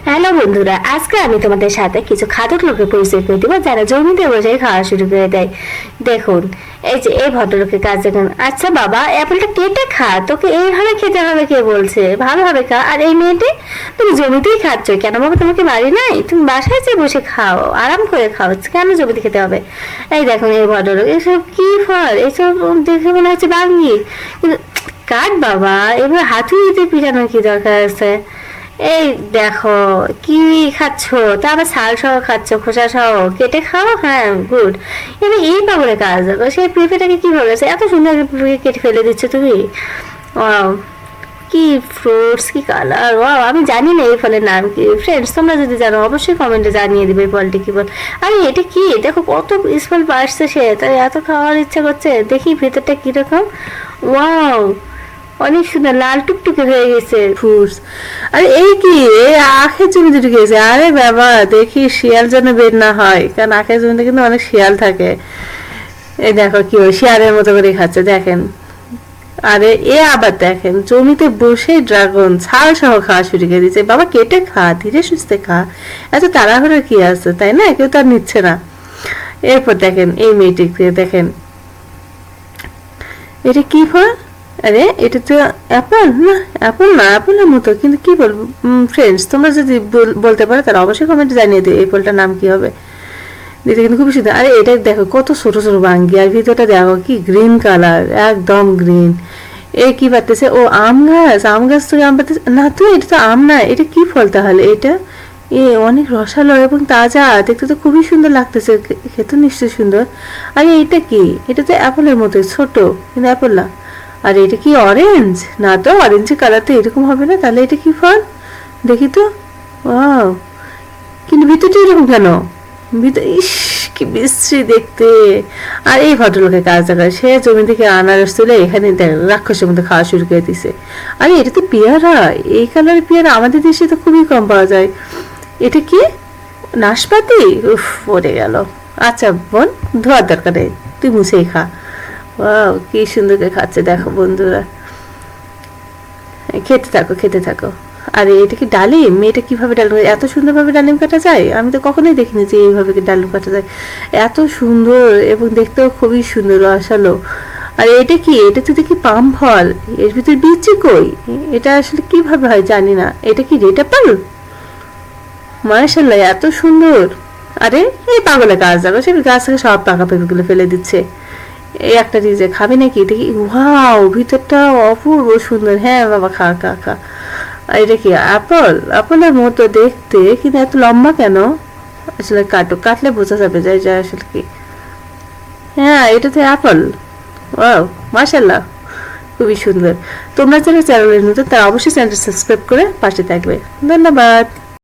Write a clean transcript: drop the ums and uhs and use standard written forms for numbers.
Hello বন্ধুরা, আজকে আমি তোমাদের সাথে কিছু খাদক লোকের পরিচয় করে দিব যারা জমিতে বসে খাওয়া শুরু করে দেয়। দেখুন, এই যে এই ভদ্রলোকের কাজ দেখুন। আচ্ছা বাবা, অ্যাপেলটা কেটে খা, তোকে এইভাবে খেতে হবে কে বলছে? ভালোভাবে খা। আর এই মেয়েটি, তুমি জমিতেই খাচ্ছ কেন বাবা? তোমাকে বাড়ি নাই? তুমি বাসায় যে বসে খাও, আরাম করে খাও, কেন জমিতে খেতে হবে? এই দেখুন এই ভদ্রলোক, এসব কি ফল? এসব দেখে মনে হচ্ছে বাঙ্গি, কিন্তু কাট বাবা, এবার হাতুড়িতে পিটানোর কি দরকার আছে? এই দেখো কি খাচ্ছ, তা আবার ছাল সহ খাচ্ছ, খোসা সহ কেটে খাও। হ্যাঁ, গুড। এবার এই পাগলের কাজ দেখো, সেই পেঁপেটাকে কি বলেছে, এত সুন্দর পেঁপে কেটে ফেলে দিচ্ছ তুমি। ওয়াও, কি ফ্রুটস, কি কালার! ওয়াও, আমি জানি না এই ফলের নাম কি। ফ্রেন্ডস, তোমরা যদি জানো অবশ্যই কমেন্টে জানিয়ে দিবে এই ফলটি কি বল। আরে এটা কি, দেখো কত স্মেল আসছে, সে তাই এত খাওয়ার ইচ্ছা করছে। দেখি ভেতরটা কিরকম। ওয়াও, অনেক সুন্দর, লাল টুকটুকে হয়ে গেছে ফ্রুটস। আরে এই কি, এই আখের জমিতে ঢুকে গেছে। আরে বাবা, দেখি শিয়াল যেন বের না হয়, কারণ আখের জমিতে কিন্তু অনেক শিয়াল থাকে। এই দেখো কি শিয়ালের মতো করে খাচ্ছে, দেখেন। আরে এ আবার দেখেন, জমিতে বসে ড্রাগন ছাল সহ খাওয়া শুরু করে দিচ্ছে। বাবা কেটে খা, ধীরে সুস্থে খা, এত তাড়াহুড়ো কি আছে, তাই না? কেউ তো আর নিচ্ছে না। এরপর দেখেন এই মেয়েটিকে দেখেন, এটা কি ফল? আরে এটা তো অ্যাপল না, অ্যাপল না, অ্যাপলের মতো, কিন্তু কি বলবো ফ্রেন্ডস, তোমরা যদি বলতে পারো তাহলে অবশ্যই কমেন্টে জানিয়ে দিও এই ফলটার নাম কি হবে। দিতে কিন্তু খুবই সুন্দর। আরে এটা দেখো কত ছোট ছোট ভাঙ্গি, আর ভিতরটা দেখো কি গ্রিন কালার, একদম গ্রিন। এ কি পারতেছে? ও আম গাছ, আম গাছ থেকে আম পারতেছে না তো, এটা তো আম না, এটা কি ফল তাহলে? এটা অনেক রসালো এবং তাজা, দেখতে তো খুবই সুন্দর লাগতেছে, খেতে নিশ্চয়ই সুন্দর। আরে এটা কি? এটা তো অ্যাপলের মতো ছোট, কিন্তু অ্যাপল না। আর এটা কি অরেঞ্জ? না তো, অরেঞ্জ কালার তো এরকম হবে না, তাহলে এটা কি ফল দেখি তো। ওয়াও, কিন্তু ভিতরটা এরকম কেন? ভিতর ইস, কি বিশ্রী দেখতে। আর এই ভদ্রলোকের কাজ দেখা, সে জমি থেকে আনারস তুলে এখানে রাক্ষসের মধ্যে খাওয়া শুরু করে দিছে। আরে এটা তো পেয়ারা, এই কালারের পেয়ারা আমাদের দেশে তো খুবই কম পাওয়া যায়। এটা কি? নাশপাতি? উফ, পড়ে গেল। আচ্ছা বোন, ধোয়ার দরকার নেই, তুই মুছেই খা। ওয়াও, কি সুন্দর করে খাচ্ছে দেখো বন্ধুরা। খেতে থাকো, খেতে থাকো। আরে এটা কি ডালিম? মেয়েটা কিভাবে ডালিম, এত সুন্দরভাবে ডালিম কাটা যায়? আমি তো কখনোই দেখিনি যে এইভাবে ডালিম কাটা যায়। এত সুন্দর এবং দেখতেও খুবই সুন্দর, রসালো। আর এটা কি? এটা তো দেখি পাম ফল, এর ভিতরে বীজ কই? এটা আসলে কিভাবে হয় জানি না। এটা কি রেড অ্যাপল? মাশাআল্লাহ, এত সুন্দর। আরে এই পাগলের কাজ দেখো, সে গাছ থেকে সব পাকা পেঁপেগুলো ফেলে দিচ্ছে। এই একটা নিজে খাবে নাকি দেখি। ওয়াও, ভিতরটা অপূর্ব সুন্দর। হ্যাঁ বাবা, খা খা খা। আর এটা কি অ্যাপল? অ্যাপলের মতো দেখতে, কিন্তু এত লম্বা কেন? আসলে কাটো, কাটলে বোঝা যাবে যে এটা আসলে কি। হ্যাঁ, এটা তো অ্যাপল। ওয়াও, মাশাআল্লাহ, খুবই সুন্দর। তোমরা যারা চ্যানেলের নতুন তারা অবশ্যই চ্যানেলটা সাবস্ক্রাইব করে পাশে থাকবে। ধন্যবাদ।